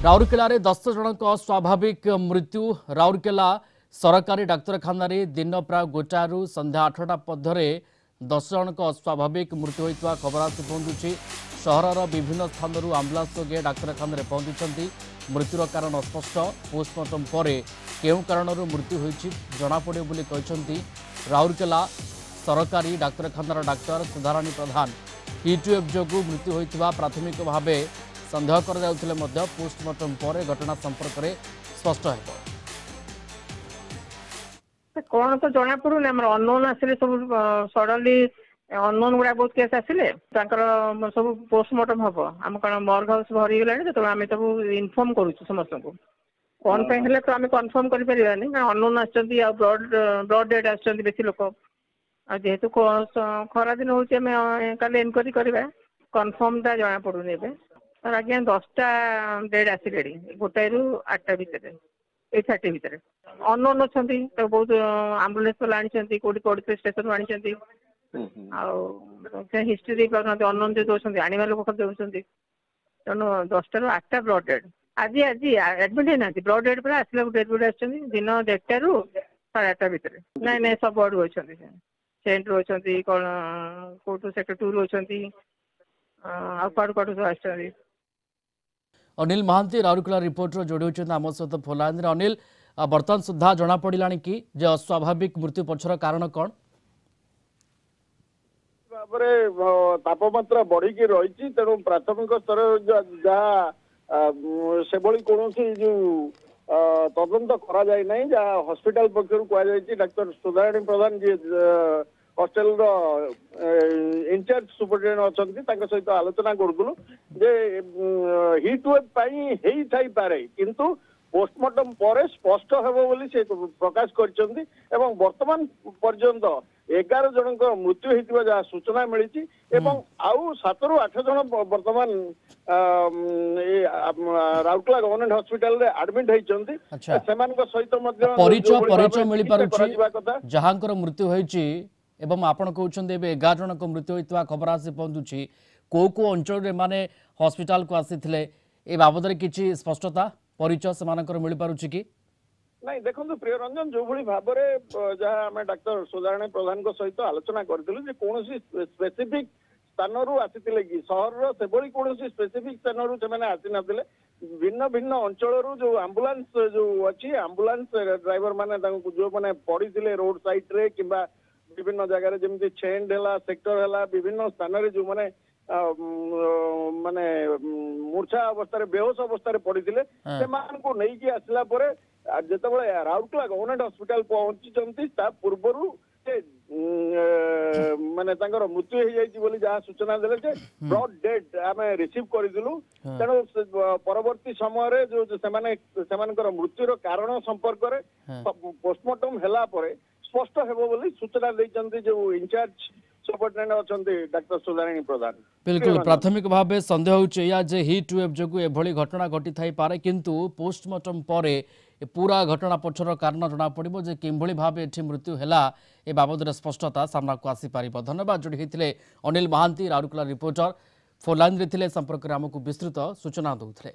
राउरकेला 10 जनक स्वाभाविक मृत्यु। राउरकेला सरकारी डाक्तरखाना दिन प्राय गोटारू संध्या 8टा मध्य 10 जनक स्वाभाविक मृत्यु होता खबर आसी पहुंचुछि। सहरर विभिन्न स्थान आम्बुलांस जोगे डाक्तरखाना पहुंची। मृत्युर कारण अस्पष्ट। पोस्टमार्टम पर केउ कारण मृत्यु होइछि जनापड़े बोली कहते राउरकेला सरकारी डाक्तरखानार डाक्तर सुधाराणी प्रधान। हीटवेव जोगु मृत्यु होइतिबा प्राथमिक भाव संदेह कर पोस्टमार्टम पर घटना संपर्क में स्पष्ट है कौन तो जना पड़ूनी आम अननोन आसिले सब सडनली अननोन गुड़ा बहुत केस आसिले सब पोस्टमार्टम हम आम कौन मर्ग हाउस भरी गलानी तो आम सब इनफर्म करूँ समस्त को कौन पे तो आम कनफर्म कर अननोन ब्लड डेड आस बेसी लोक जेहेतु खरा दिन हूँ कल इनक्वारी करवा कनफर्म टा जना पड़ूनी आज्ञा 10टा डेड आसिले गोटाए रु 8टा भितर 8:30 भितर अननोन अच्छा तो बहुत आम्बुलेंस वाला आनी कौटी पड़ते स्टेशन आनी हिस्ट्री दे पार अननोन जो दौरान आने लोक दौरान तेणु 10टा रु 8टा ब्लड डेड आज आज एडमिट होना ब्लड डेड पर आसला डेड बॉडी दिन 1:30 रु 8:30 भितर नाई नाई सब आड़ू अच्छा सेंट रू अच्छा कौन कौटू सेक्टर 2 रू अच्छा कड़ू सब अनिल महांती राउरकेला रिपोर्टर जोड़ी होती आम सहित फोन लाइन। अनिल बर्तमान सुधा जना पड़ा कि अस्वाभाविक मृत्यु पछर कारण कौन तापमात्रा बढ़ी रही तेणु प्राथमिक स्तर जहाँ से कौन जो तदंत करा जाए नहीं जहाँ हॉस्पिटल पक्षर कहुई डाक्तर सुधाराणी प्रधान जी हॉस्टेल इंचार्ज सुपरिटेडेंट अच्छा सहित आलोचना करूँ जे हिटवेव हो पारे किंतु पोस्टमार्टम पर स्पष्ट हे बोली से प्रकाश कर वर्तमान पर्यंत 11 जन मृत्यु होता जहाँ सूचना मिली आउ 7 ରୁ 8 जन वर्तमान राउरकेला गवर्नमेंट हॉस्पिटल रे एडमिट होइचंती सहित परिचय मिल पारुछि जहांकर मृत्यु होइछि एवं आपण कहउछन्ते 11 जन मृत्यु होइतवा खबर आसी पहुंचुछि को अंचल रे माने हॉस्पिटल को आसीथिले ए बाबद रे किछि स्पष्टता परिचय समानकर मिल पारुछि कि नहीं देखो प्रिय रंजन जो भली भाव में जहाँ आम डाक्तर सुधाराणी प्रधान सहित आलोचना करूँ कौन स्पेसिफिक स्थान रू आसी कि सहर से कौन स्पेसिफिक स्थान रू से आसी नथिले भिन्न भिन्न अंचल जो आम्बुलांस जो अच्छी आम्बुलांस ड्राइवर माने जो मैंने पड़ी रोड साइड रे किंबा विभिन्न जगह जमी छेंड है सेक्टर है विभिन्न स्थान जो मैंने माने मूर्छा अवस्था बेहोश अवस्था पड़ी से नहीं आसला जिते राउरकेला गवर्नमेंट हॉस्पिटल पहुंची पूर्वर माने मृत्यु हो जाए जहाँ सूचना देले ब्लड डेड आम रिसीव करूँ तेणु परवर्ती समय जो मृत्युर कारण संपर्क पोस्टमार्टम है स्पष्ट हे सूचना देते जो इंचार्ज सुपरिटेडेंट अच्छा डाक्तर सुधाराणी प्रधान। बिल्कुल प्राथमिक भाव संदेह होइया जे हीट वेव जोगु एभली घटना घटी थाई पारे किंतु पोस्टमार्टम पर पूरा घटना पछर कारण जना पड़िबो जे किंभली भाव एठी मृत्यु हैला ए बाबद स्पष्टता सामना को आसी पारिबो। धन्यवाद जोड़ी होइतिले Anil Mohanty Rourkela reporter phone line रे थिले संपर्क रे हमकु विस्तृत सूचना दउथिले।